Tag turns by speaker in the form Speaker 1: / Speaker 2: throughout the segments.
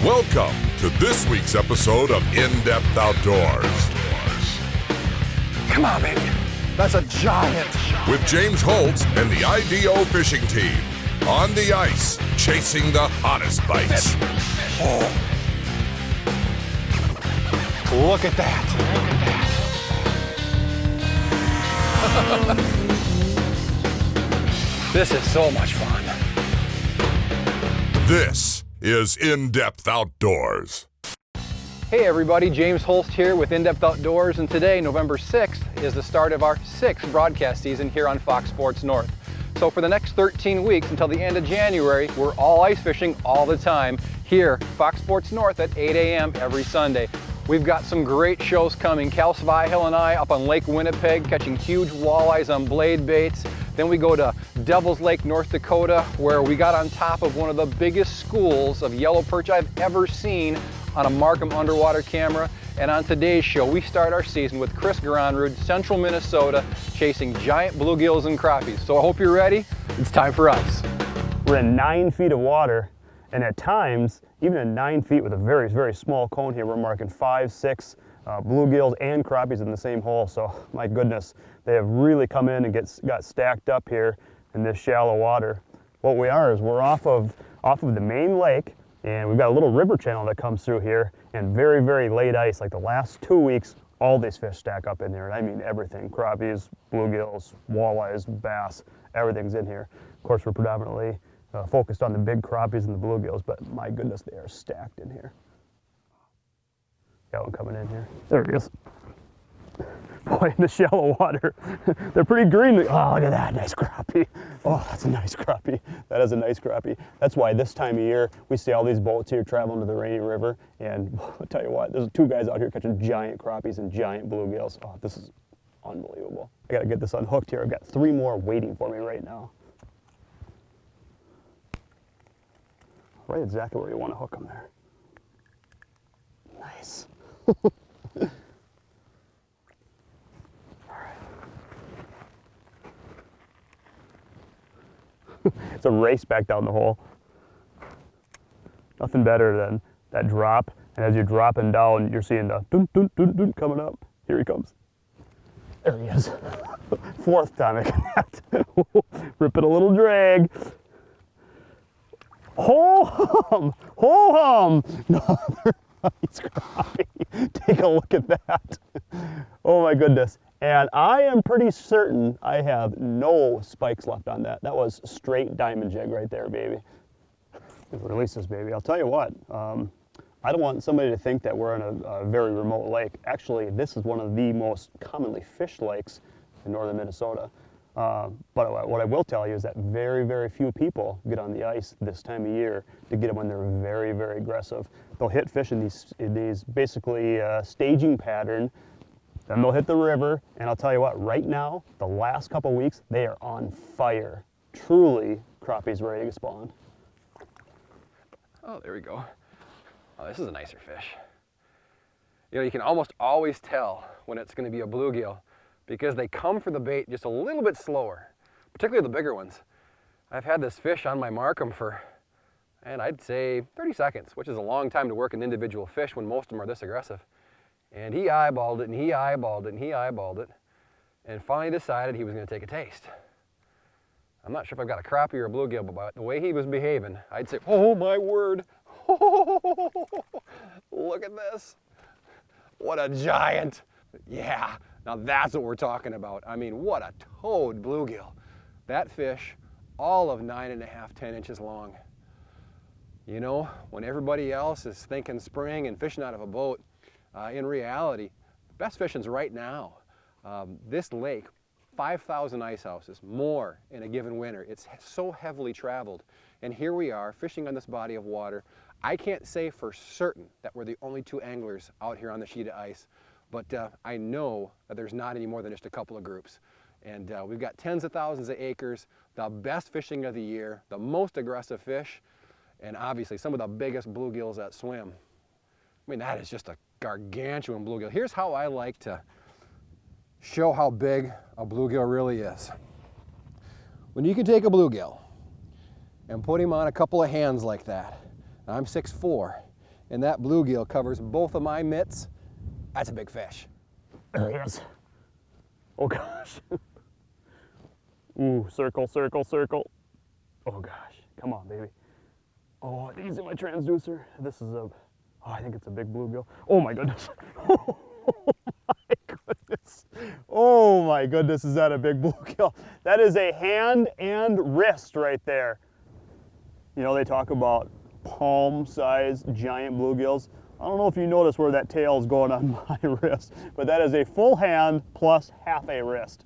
Speaker 1: Welcome to this week's episode of In-Depth Outdoors.
Speaker 2: Come on, baby. That's a giant.
Speaker 1: With James Holtz and the IDO fishing team. On the ice, chasing the hottest bites.
Speaker 2: Oh. Look at that. This is so much fun.
Speaker 1: This is In-Depth Outdoors.
Speaker 3: Hey everybody, James Holst here with In-Depth Outdoors, and today, November 6th, is the start of our 6th broadcast season here on Fox Sports North. So for the next 13 weeks until the end of January, we're all ice fishing all the time here, Fox Sports North at 8 a.m. every Sunday. We've got some great shows coming. Cal Svihill and I up on Lake Winnipeg catching huge walleyes on blade baits. Then we go to Devil's Lake, North Dakota, where we got on top of one of the biggest schools of yellow perch I've ever seen on a Markham underwater camera. And on today's show, we start our season with Chris Gronrud, Central Minnesota, chasing giant bluegills and crappies. So I hope you're ready. It's time for ice.
Speaker 4: We're in 9 feet of water, and at times, even at 9 feet with a very, very small cone here, we're marking 5, 6 bluegills and crappies in the same hole. So my goodness, they have really come in and got stacked up here in this shallow water. What we are is we're off of the main lake, and we've got a little river channel that comes through here, and very, very late ice. Like the last 2 weeks, all these fish stack up in there, and I mean everything. Crappies, bluegills, walleyes, bass, everything's in here. Of course, we're predominantly focused on the big crappies and the bluegills, but my goodness, they are stacked in here. Got one coming in here. There he is. Boy, in the shallow water. They're pretty green. Oh, look at that, nice crappie. Oh, that's a nice crappie. That is a nice crappie. That's why this time of year, we see all these boats here traveling to the Rainy River, and I'll tell you what, there's 2 guys out here catching giant crappies and giant bluegills. Oh, this is unbelievable. I gotta get this unhooked here. I've got 3 more waiting for me right now. Right exactly where you want to hook them there. Nice. It's a race back down the hole. Nothing better than that drop, and as you're dropping down, you're seeing the dun, dun, dun, dun coming up. Here he comes. There he is. 4th time I connect. Ripping a little drag. Ho-hum! Ho-hum! Another nice crappie. Take a look at that. Oh my goodness. And I am pretty certain I have no spikes left on that. That was straight diamond jig right there, baby. Release this baby. I'll tell you what, I don't want somebody to think that we're on a very remote lake. Actually, this is one of the most commonly fished lakes in northern Minnesota. But what I will tell you is that very, very few people get on the ice this time of year to get them when they're very, very aggressive. They'll hit fish in these basically staging pattern. Then they'll hit the river, and I'll tell you what, right now, the last couple weeks, they are on fire. Truly, crappies ready to spawn.
Speaker 3: Oh, there we go. Oh, this is a nicer fish. You know, you can almost always tell when it's going to be a bluegill because they come for the bait just a little bit slower, particularly the bigger ones. I've had this fish on my Markham for, and I'd say 30 seconds, which is a long time to work an individual fish when most of them are this aggressive. And he eyeballed it, and he eyeballed it, and he eyeballed it, and finally decided he was going to take a taste. I'm not sure if I've got a crappie or a bluegill, but by the way he was behaving, I'd say, oh my word, look at this. What a giant. Yeah, now that's what we're talking about. I mean, what a toad bluegill. That fish, all of 9.5, 10 inches long. You know, when everybody else is thinking spring and fishing out of a boat, in reality, the best fishing's right now. This lake, 5,000 ice houses, more in a given winter. It's so heavily traveled. And here we are fishing on this body of water. I can't say for certain that we're the only 2 anglers out here on the sheet of ice, but I know that there's not any more than just a couple of groups. And we've got tens of thousands of acres, the best fishing of the year, the most aggressive fish, and obviously some of the biggest bluegills that swim. I mean, that is just a gargantuan bluegill. Here's how I like to show how big a bluegill really is. When you can take a bluegill and put him on a couple of hands like that, I'm 6'4", and that bluegill covers both of my mitts, that's a big fish.
Speaker 4: There he is. Oh gosh. Ooh, circle, circle, circle. Oh gosh, come on, baby. Oh, easy, my transducer. This is a, oh, I think it's a big bluegill. Oh my goodness. Oh my goodness. Oh my goodness, is that a big bluegill? That is a hand and wrist right there. You know, they talk about palm-sized giant bluegills. I don't know if you notice where that tail is going on my wrist, but that is a full hand plus half a wrist.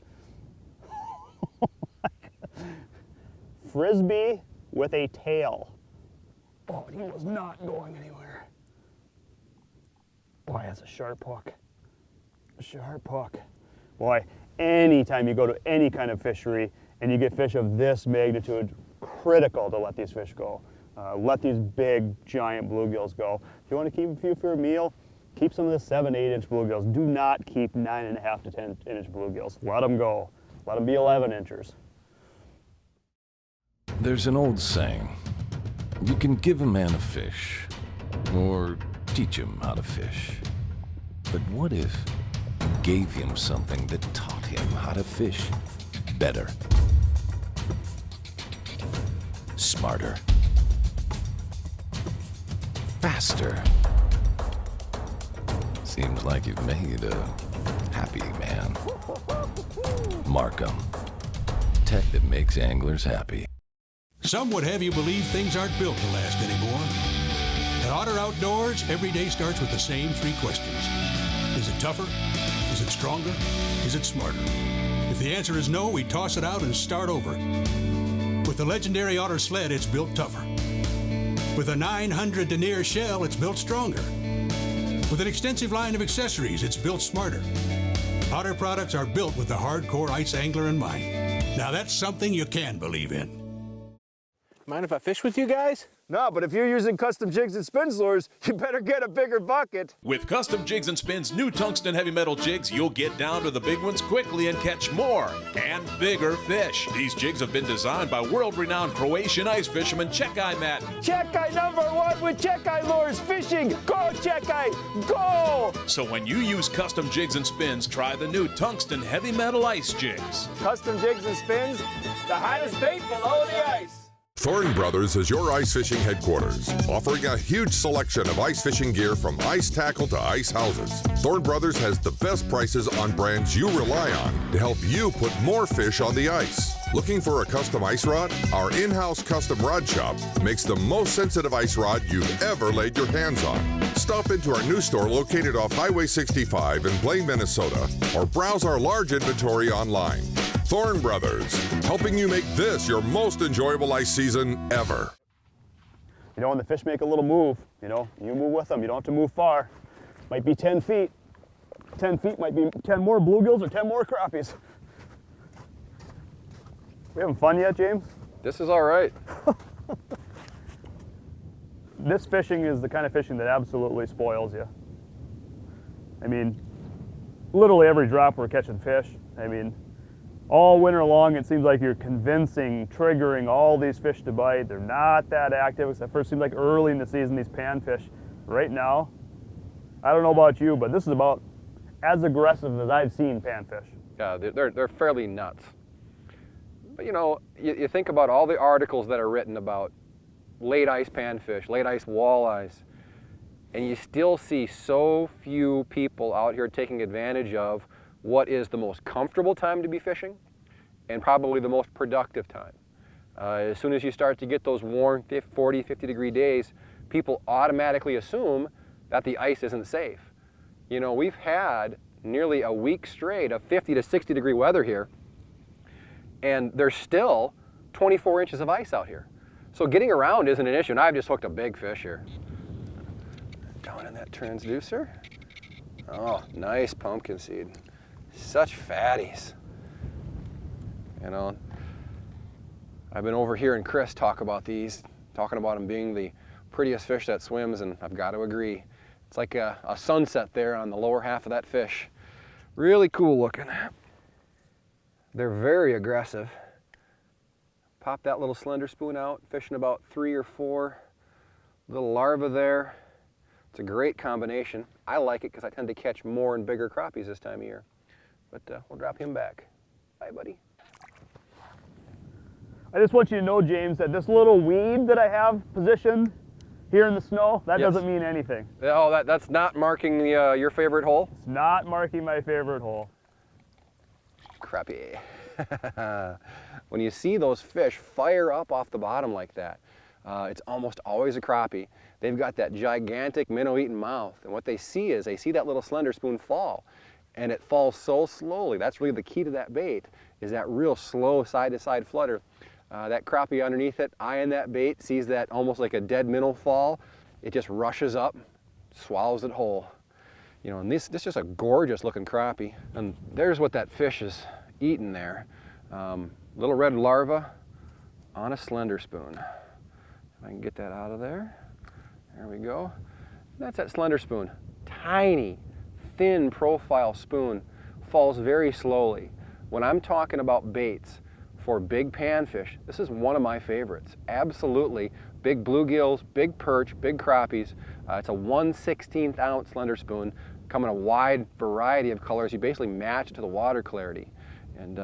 Speaker 4: Frisbee with a tail. Oh, he was not going anywhere. Boy, that's a sharp hook. A sharp hook. Boy, anytime you go to any kind of fishery and you get fish of this magnitude, critical to let these fish go. Let these big, giant bluegills go. If you want to keep a few for a meal, keep some of the 7, 8-inch bluegills. Do not keep 9.5 to 10-inch bluegills. Let them go. Let them be 11-inchers.
Speaker 5: There's an old saying, you can give a man a fish, or teach him how to fish. But what if you gave him something that taught him how to fish better, smarter, faster? Seems like you've made a happy man. Markham, tech that makes anglers happy.
Speaker 6: Some would have you believe things aren't built to last anymore. At Otter Outdoors, every day starts with the same 3 questions. Is it tougher? Is it stronger? Is it smarter? If the answer is no, we toss it out and start over. With the legendary Otter sled, it's built tougher. With a 900 denier shell, it's built stronger. With an extensive line of accessories, it's built smarter. Otter products are built with the hardcore ice angler in mind. Now that's something you can believe in.
Speaker 2: Mind if I fish with you guys?
Speaker 3: No, but if you're using custom jigs and spin lures, you better get a bigger bucket.
Speaker 7: With Custom Jigs and Spins new tungsten heavy metal jigs, you'll get down to the big ones quickly and catch more and bigger fish. These jigs have been designed by world-renowned Croatian ice fisherman Čekaj Matin.
Speaker 2: Čekaj #1 with Čekaj Lures Fishing. Go, Čekaj, go!
Speaker 7: So when you use Custom Jigs and Spins, try the new tungsten heavy metal ice jigs.
Speaker 2: Custom Jigs and Spins, the hottest bait below the ice.
Speaker 1: Thorne Brothers is your ice fishing headquarters, offering a huge selection of ice fishing gear from ice tackle to ice houses. Thorne Brothers has the best prices on brands you rely on to help you put more fish on the ice. Looking for a custom ice rod? Our in-house custom rod shop makes the most sensitive ice rod you've ever laid your hands on. Stop into our new store located off Highway 65 in Blaine, Minnesota, or browse our large inventory online. Thorne Brothers, helping you make this your most enjoyable ice season ever.
Speaker 4: You know, when the fish make a little move, you know, you move with them. You don't have to move far. Might be 10 feet. 10 feet might be 10 more bluegills or 10 more crappies. We having fun yet, James?
Speaker 3: This is all right.
Speaker 4: This fishing is the kind of fishing that absolutely spoils you. I mean, literally every drop we're catching fish. I mean, all winter long, it seems like you're convincing, triggering all these fish to bite. They're not that active, except for it seems like early in the season, these panfish. Right now, I don't know about you, but this is about as aggressive as I've seen panfish.
Speaker 3: Yeah, they're fairly nuts. But you know, you think about all the articles that are written about late ice panfish, late ice walleyes, and you still see so few people out here taking advantage of what is the most comfortable time to be fishing and probably the most productive time. As soon as you start to get those warm 40, 50-degree days, people automatically assume that the ice isn't safe. You know, we've had nearly a week straight of 50 to 60-degree weather here, and there's still 24 inches of ice out here. So getting around isn't an issue, and I've just hooked a big fish here. Down in that transducer. Oh, nice pumpkin seed. Such fatties. You know, I've been over here and Chris talk about these, talking about them being the prettiest fish that swims, and I've got to agree. It's like a sunset there on the lower half of that fish. Really cool looking. They're very aggressive. Pop that little slender spoon out, fishing about 3 or 4 little larvae there. It's a great combination. I like it because I tend to catch more and bigger crappies this time of year. But we'll drop him back. Bye, buddy.
Speaker 4: I just want you to know, James, that this little weed that I have positioned here in the snow, that doesn't mean anything.
Speaker 3: Oh, that's not marking your favorite hole?
Speaker 4: It's not marking my favorite hole.
Speaker 3: Crappie. When you see those fish fire up off the bottom like that, it's almost always a crappie. They've got that gigantic minnow-eating mouth, and what they see is they see that little slender spoon fall, and it falls so slowly. That's really the key to that bait, is that real slow side-to-side flutter. That crappie underneath it, eyeing that bait, sees that almost like a dead minnow fall. It just rushes up, swallows it whole. You know, and this is just a gorgeous looking crappie. And there's what that fish is eating there. Little red larva on a slender spoon. If I can get that out of there. There we go. That's that slender spoon. Tiny, thin profile spoon, falls very slowly. When I'm talking about baits for big panfish, this is one of my favorites. Absolutely. Big bluegills, big perch, big crappies. It's a 1/16 ounce slender spoon, come in a wide variety of colors. You basically match it to the water clarity. And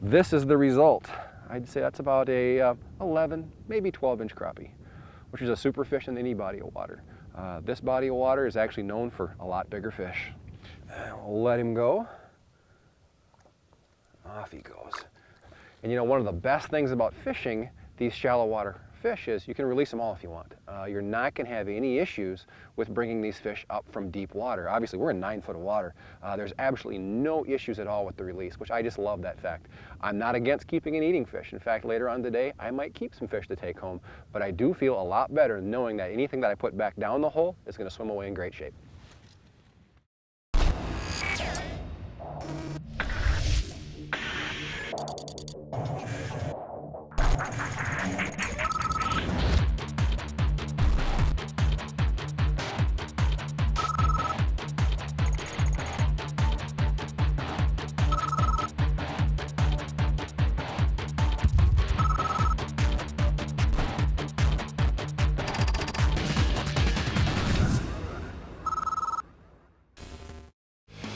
Speaker 3: this is the result. I'd say that's about a 11, maybe 12-inch crappie, which is a super fish in any body of water. This body of water is actually known for a lot bigger fish. We'll let him go. Off he goes. And you know, one of the best things about fishing these shallow water fish is you can release them all if you want. You're not going to have any issues with bringing these fish up from deep water. Obviously, we're in 9 foot of water. There's absolutely no issues at all with the release, which I just love that fact. I'm not against keeping and eating fish. In fact, later on today, I might keep some fish to take home, but I do feel a lot better knowing that anything that I put back down the hole is going to swim away in great shape.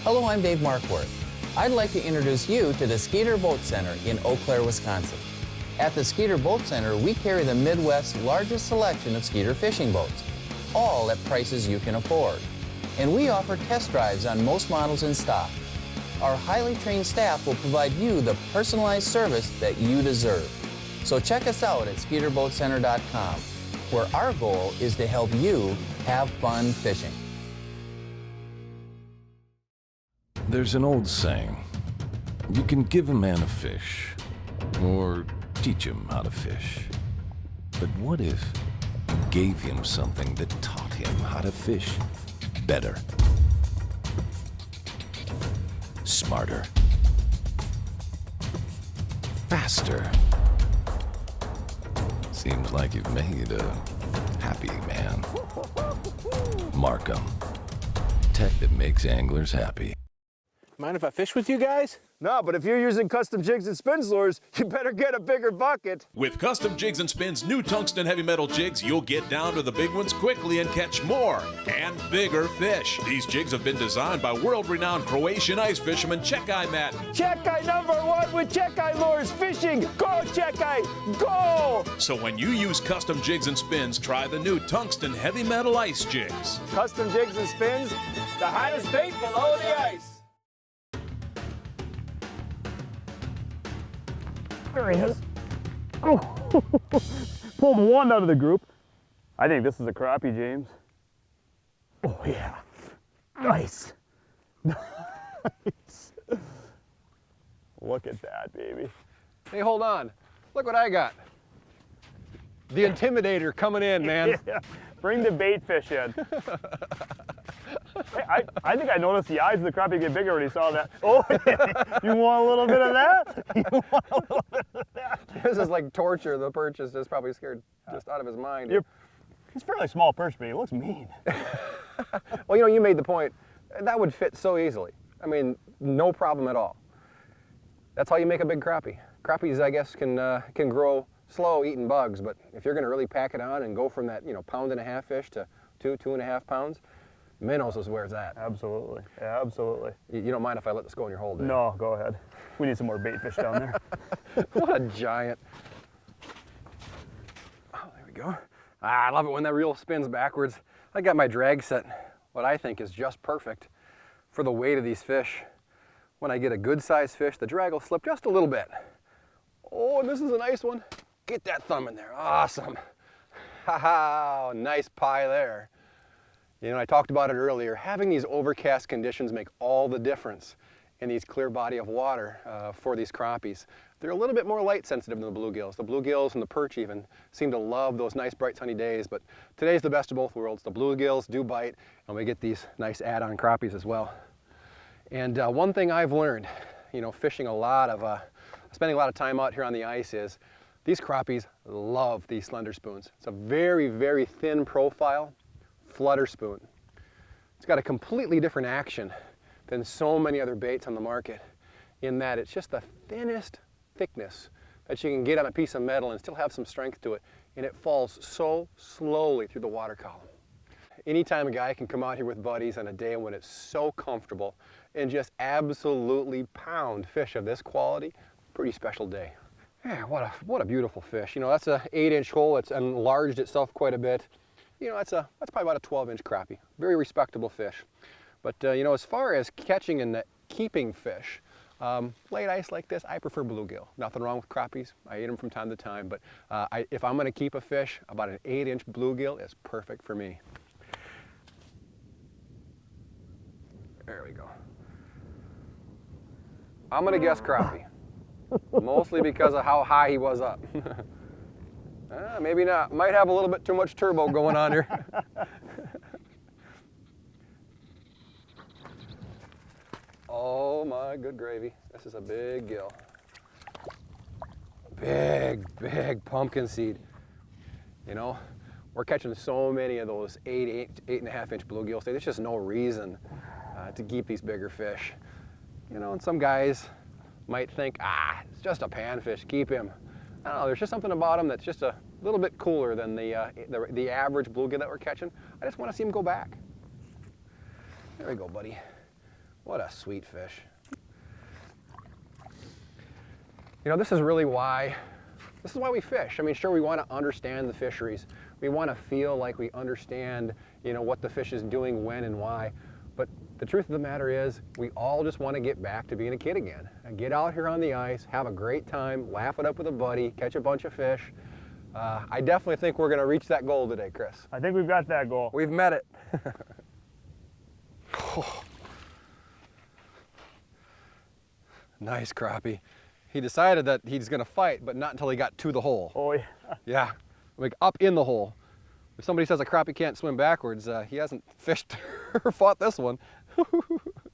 Speaker 8: Hello, I'm Dave Markworth. I'd like to introduce you to the Skeeter Boat Center in Eau Claire, Wisconsin. At the Skeeter Boat Center, we carry the Midwest's largest selection of Skeeter fishing boats, all at prices you can afford. And we offer test drives on most models in stock. Our highly trained staff will provide you the personalized service that you deserve. So check us out at SkeeterBoatCenter.com, where our goal is to help you have fun fishing.
Speaker 5: There's an old saying, you can give a man a fish, or teach him how to fish. But what if you gave him something that taught him how to fish better, smarter, faster? Seems like you've made a happy man. Markham, tech that makes anglers happy.
Speaker 2: Mind if I fish with you guys?
Speaker 9: No, but if you're using custom jigs and spins lures, you better get a bigger bucket.
Speaker 7: With Custom Jigs and Spins new tungsten heavy metal jigs, you'll get down to the big ones quickly and catch more and bigger fish. These jigs have been designed by world-renowned Croatian ice fisherman Čekaj Matt.
Speaker 2: Čekaj #1 with Čekaj Lures Fishing. Go Čekaj, go!
Speaker 7: So when you use Custom Jigs and Spins, try the new tungsten heavy metal ice jigs.
Speaker 9: Custom jigs and spins, the hottest bait below the ice.
Speaker 4: There he is. Oh, pulled one out of the group. I think this is a crappie, James. Oh yeah, nice, nice. Look at that, baby.
Speaker 3: Hey, hold on. Look what I got. The Intimidator coming in, man.
Speaker 4: Yeah. Bring the bait fish in. Hey, I think I noticed the eyes of the crappie get bigger when he saw that. Oh, you want a little bit of that? You want a little bit of that?
Speaker 3: This is like torture. The perch is just probably scared just out of his mind.
Speaker 4: He's a fairly small perch, but he looks mean.
Speaker 3: Well, you know, you made the point. That would fit so easily. I mean, no problem at all. That's how you make a big crappie. Crappies, I guess, can grow slow eating bugs, but if you're going to really pack it on and go from that, you know, 1.5 pound fish to 2.5 pounds. Minnows is where it's at.
Speaker 4: Absolutely, yeah, absolutely.
Speaker 3: You don't mind if I let this go in your hole, do you?
Speaker 4: No, go ahead. We need some more bait fish down there.
Speaker 3: What a giant. Oh, there we go. I love it when that reel spins backwards. I got my drag set, what I think is just perfect for the weight of these fish. When I get a good sized fish, the drag will slip just a little bit. Oh, and this is a nice one. Get that thumb in there, awesome. Ha ha, nice pie there. You know, I talked about it earlier, having these overcast conditions make all the difference in these clear body of water for these crappies. They're a little bit more light sensitive than the bluegills. The bluegills and the perch even seem to love those nice bright sunny days, but today's the best of both worlds. The bluegills do bite, and we get these nice add-on crappies as well. And one thing I've learned, you know, fishing spending a lot of time out here on the ice is, these crappies love these slender spoons. It's a very, very thin profile flutter spoon. It's got a completely different action than so many other baits on the market, in that it's just the thinnest thickness that you can get on a piece of metal and still have some strength to it, and it falls so slowly through the water column. Anytime a guy can come out here with buddies on a day when it's so comfortable and just absolutely pound fish of this quality, pretty special day. Yeah, what a beautiful fish. You know, that's a 8-inch hole. It's enlarged itself quite a bit. You know, that's probably about a 12-inch crappie. Very respectable fish. But you know, as far as catching and keeping fish, late ice like this, I prefer bluegill. Nothing wrong with crappies. I eat them from time to time, but if I'm going to keep a fish, about an 8-inch bluegill is perfect for me. There we go. I'm going to guess crappie, mostly because of how high he was up. Maybe not. Might have a little bit too much turbo going on here. Oh my good gravy. This is a big gill. Big, big pumpkin seed. You know, we're catching so many of those 8.5-inch bluegills. There's just no reason to keep these bigger fish. You know, and some guys might think, it's just a panfish, keep him. I don't know, there's just something about him that's just a little bit cooler than the average bluegill that we're catching. I just want to see him go back. There we go, buddy. What a sweet fish. You know, this is why we fish. I mean, sure, we want to understand the fisheries. We want to feel like we understand, you know, what the fish is doing, when and why. But the truth of the matter is, we all just want to get back to being a kid again. And get out here on the ice, have a great time, laugh it up with a buddy, catch a bunch of fish. I definitely think we're going to reach that goal today, Chris.
Speaker 4: I think we've got that goal.
Speaker 3: We've met it. Nice crappie. He decided that he's going to fight, but not until he got to the hole.
Speaker 4: Oh, yeah.
Speaker 3: Yeah, like up in the hole. If somebody says a crappie can't swim backwards, he hasn't fished or fought this one.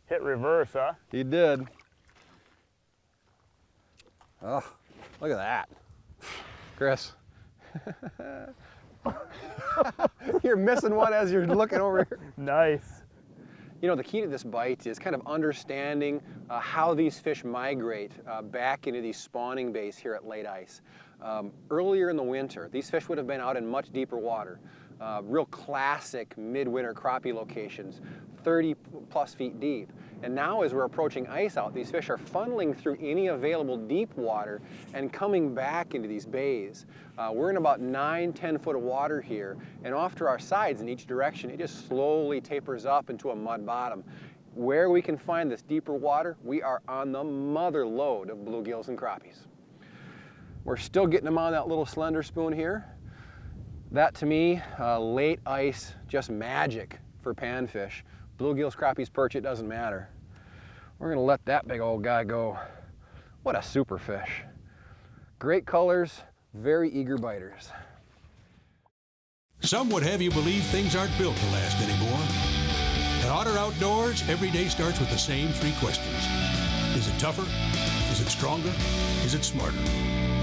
Speaker 4: Hit reverse, huh?
Speaker 3: He did. Oh, look at that. Chris. You're missing one as you're looking over here.
Speaker 4: Nice.
Speaker 3: You know, the key to this bite is kind of understanding how these fish migrate back into these spawning bays here at late ice. Earlier in the winter, these fish would have been out in much deeper water. Real classic midwinter crappie locations, 30+ feet deep. And now as we're approaching ice out, these fish are funneling through any available deep water and coming back into these bays. We're in about 9-10 foot of water here, and off to our sides in each direction, it just slowly tapers up into a mud bottom. Where we can find this deeper water, we are on the mother lode of bluegills and crappies. We're still getting them on that little slender spoon here. That to me, late ice, just magic for panfish. Bluegills, crappies, perch, it doesn't matter. We're gonna let that big old guy go. What a super fish. Great colors, very eager biters.
Speaker 6: Some would have you believe things aren't built to last anymore. At Otter Outdoors, every day starts with the same 3 questions. Is it tougher? Is it stronger? Is it smarter?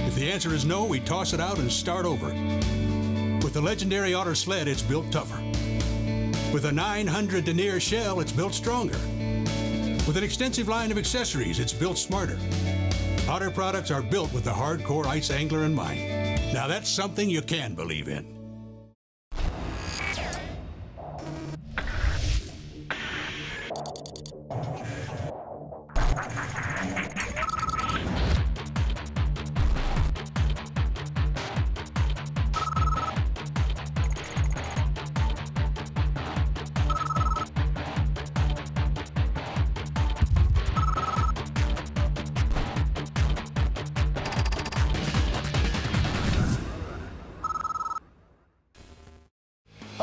Speaker 6: If the answer is no, we toss it out and start over. With the legendary Otter sled, it's built tougher. With a 900 denier shell, it's built stronger. With an extensive line of accessories, it's built smarter. Otter products are built with the hardcore ice angler in mind. Now that's something you can believe in.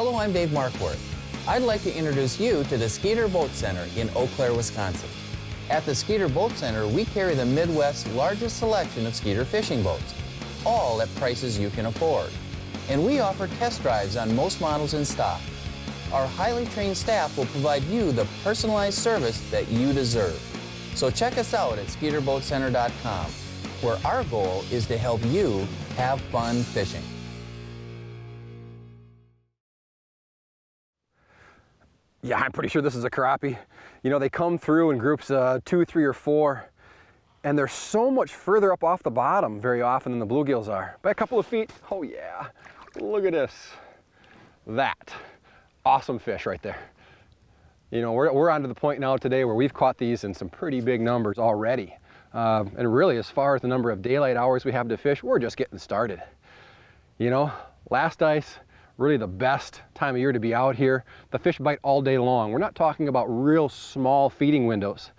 Speaker 8: Hello, I'm Dave Markworth. I'd like to introduce you to the Skeeter Boat Center in Eau Claire, Wisconsin. At the Skeeter Boat Center, we carry the Midwest's largest selection of Skeeter fishing boats, all at prices you can afford. And we offer test drives on most models in stock. Our highly trained staff will provide you the personalized service that you deserve. So check us out at SkeeterBoatCenter.com, where our goal is to help you have fun fishing.
Speaker 3: Yeah, I'm pretty sure this is a crappie. You know, they come through in groups 2, 3, or 4, and they're so much further up off the bottom very often than the bluegills are. By a couple of feet. Oh yeah, look at this. That, awesome fish right there. You know, we're on to the point now today where we've caught these in some pretty big numbers already. And really, as far as the number of daylight hours we have to fish, we're just getting started. You know, last ice, really the best time of year to be out here. The fish bite all day long. We're not talking about real small feeding windows.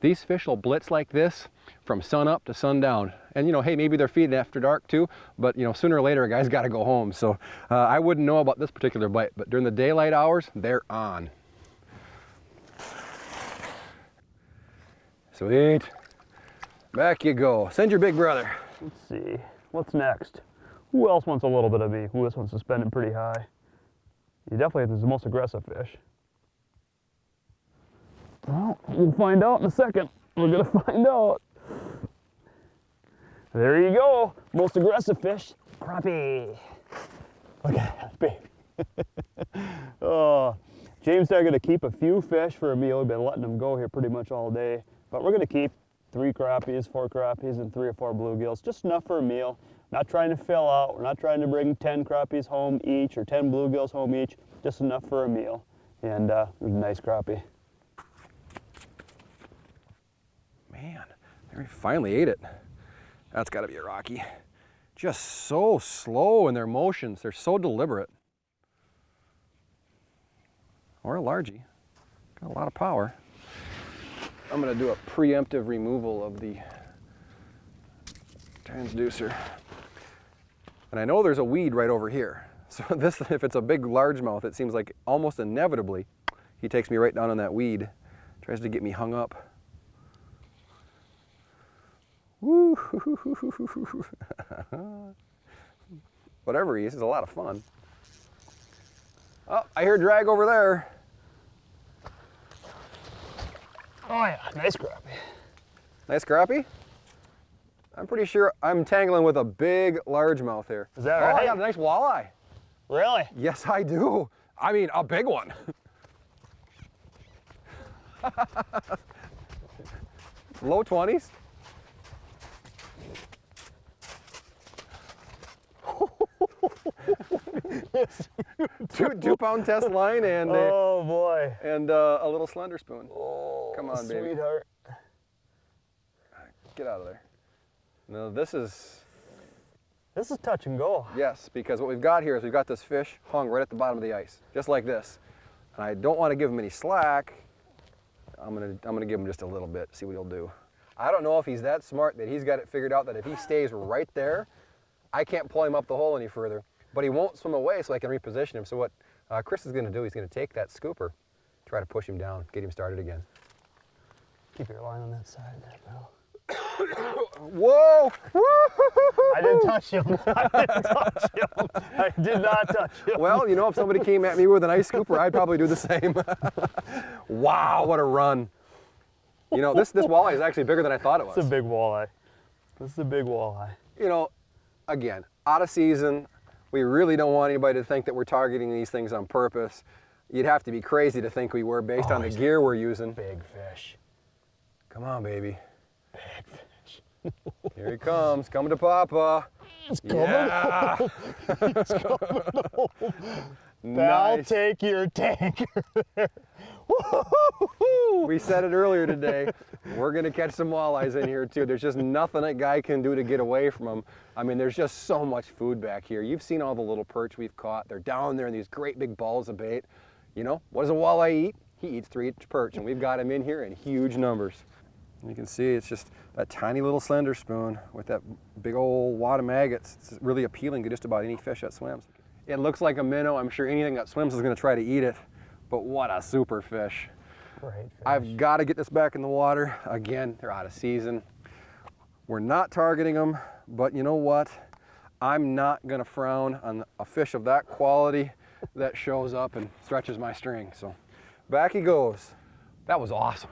Speaker 3: These fish will blitz like this from sun up to sundown. And you know, hey, maybe they're feeding after dark too, but you know, sooner or later a guy's got to go home. So I wouldn't know about this particular bite, but during the daylight hours, they're on. Sweet. Back you go. Send your big brother.
Speaker 4: Let's see, what's next? Who else wants a little bit of me? Who else wants to spend it pretty high? You definitely is the most aggressive fish. Well, we'll find out in a second. We're gonna find out. There you go, most aggressive fish, crappie. Look at that, big. Oh, James and I are gonna keep a few fish for a meal. We've been letting them go here pretty much all day, but we're gonna keep 3 crappies, 4 crappies, and 3 or 4 bluegills, just enough for a meal. Not trying to fill out, we're not trying to bring 10 crappies home each or 10 bluegills home each, just enough for a meal. And it was a nice crappie.
Speaker 3: Man, they finally ate it. That's gotta be a Rocky. Just so slow in their motions, they're so deliberate. Or a largie, got a lot of power. I'm gonna do a preemptive removal of the transducer. And I know there's a weed right over here. So this, if it's a big largemouth, it seems like almost inevitably he takes me right down on that weed, tries to get me hung up. Woo! Whatever he is, it's a lot of fun. Oh, I hear drag over there.
Speaker 4: Oh yeah, nice crappie.
Speaker 3: Nice crappie? I'm pretty sure I'm tangling with a big largemouth here.
Speaker 4: Is that right?
Speaker 3: Oh, I got a nice walleye.
Speaker 4: Really?
Speaker 3: Yes, I do. I mean, a big one. Low 20s. 2-pound test line and
Speaker 4: oh boy,
Speaker 3: and a little slender spoon.
Speaker 4: Oh,
Speaker 3: come on, baby.
Speaker 4: Sweetheart.
Speaker 3: Get out of there. No, this is
Speaker 4: touch and go.
Speaker 3: Yes, because what we've got here is we've got this fish hung right at the bottom of the ice, just like this. And I don't want to give him any slack. I'm gonna give him just a little bit, see what he'll do. I don't know if he's that smart that he's got it figured out that if he stays right there, I can't pull him up the hole any further. But he won't swim away, so I can reposition him. So what Chris is gonna do, he's gonna take that scooper, try to push him down, get him started again.
Speaker 4: Keep your line on that side there, pal.
Speaker 3: Whoa!
Speaker 4: I didn't touch him. I didn't touch him. I did not touch him.
Speaker 3: Well, you know, if somebody came at me with an ice scooper, I'd probably do the same. Wow, what a run. You know, this walleye is actually bigger than I thought it was.
Speaker 4: It's a big walleye. This is a big walleye.
Speaker 3: You know, again, out of season, we really don't want anybody to think that we're targeting these things on purpose. You'd have to be crazy to think we were based on the gear we're using.
Speaker 4: Big fish.
Speaker 3: Come on, baby.
Speaker 4: Big fish.
Speaker 3: Here he comes, coming to Papa.
Speaker 4: He's coming
Speaker 3: yeah.
Speaker 4: home. He's coming home.
Speaker 3: Nice.
Speaker 4: I'll take your tanker there.
Speaker 3: We said it earlier today. We're going to catch some walleyes in here too. There's just nothing a guy can do to get away from them. I mean, there's just so much food back here. You've seen all the little perch we've caught. They're down there in these great big balls of bait. You know, what does a walleye eat? He eats 3-inch perch, and we've got him in here in huge numbers. You can see it's just that tiny little slender spoon with that big old wad of maggots. It's really appealing to just about any fish that swims. It looks like a minnow. I'm sure anything that swims is going to try to eat it, but what a super fish.
Speaker 4: Great fish.
Speaker 3: I've got to get this back in the water. Again, they're out of season. We're not targeting them, but you know what? I'm not going to frown on a fish of that quality that shows up and stretches my string. So back he goes. That was awesome.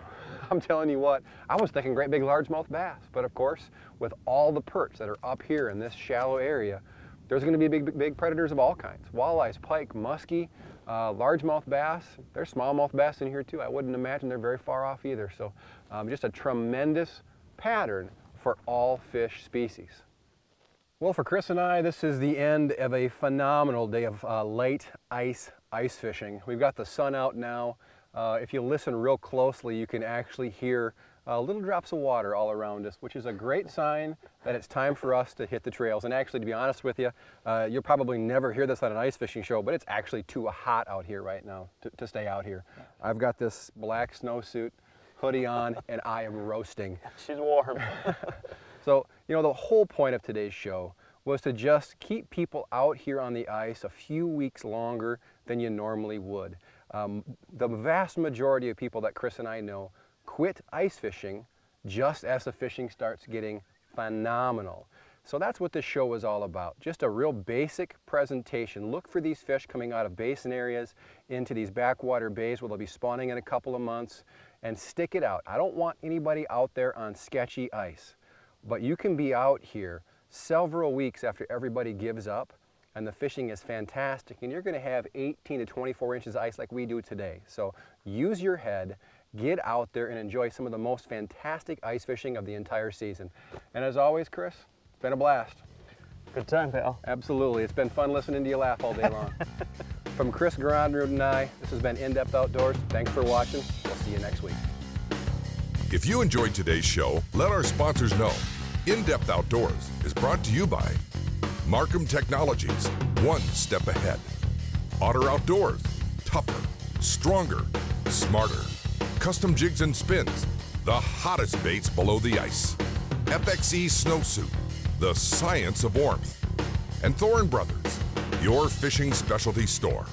Speaker 3: I'm telling you what, I was thinking great big largemouth bass, but of course, with all the perch that are up here in this shallow area, there's going to be big predators of all kinds. Walleyes, pike, muskie, largemouth bass. There's smallmouth bass in here too. I wouldn't imagine they're very far off either. So just a tremendous pattern for all fish species. Well, for Chris and I, this is the end of a phenomenal day of late ice fishing. We've got the sun out now. If you listen real closely, you can actually hear little drops of water all around us, which is a great sign that it's time for us to hit the trails. And actually, to be honest with you, you'll probably never hear this on an ice fishing show, but it's actually too hot out here right now to stay out here. I've got this black snowsuit, hoodie on, and I am roasting.
Speaker 4: She's warm.
Speaker 3: So, you know, the whole point of today's show was to just keep people out here on the ice a few weeks longer than you normally would. The vast majority of people that Chris and I know quit ice fishing just as the fishing starts getting phenomenal. So that's what this show is all about. Just a real basic presentation. Look for these fish coming out of basin areas into these backwater bays where they'll be spawning in a couple of months, and stick it out. I don't want anybody out there on sketchy ice, but you can be out here several weeks after everybody gives up and the fishing is fantastic, and you're going to have 18 to 24 inches of ice like we do today. So use your head, get out there and enjoy some of the most fantastic ice fishing of the entire season. And as always, Chris, it's been a blast.
Speaker 4: Good time, pal.
Speaker 3: Absolutely. It's been fun listening to you laugh all day long. From Chris Gerardrud and I, this has been In-Depth Outdoors. Thanks for watching. We'll see you next week.
Speaker 1: If you enjoyed today's show, let our sponsors know. In-Depth Outdoors is brought to you by Markham Technologies, one step ahead. Otter Outdoors, tougher, stronger, smarter. Custom Jigs and Spins, the hottest baits below the ice. FXE Snowsuit, the science of warmth. And Thorne Brothers, your fishing specialty store.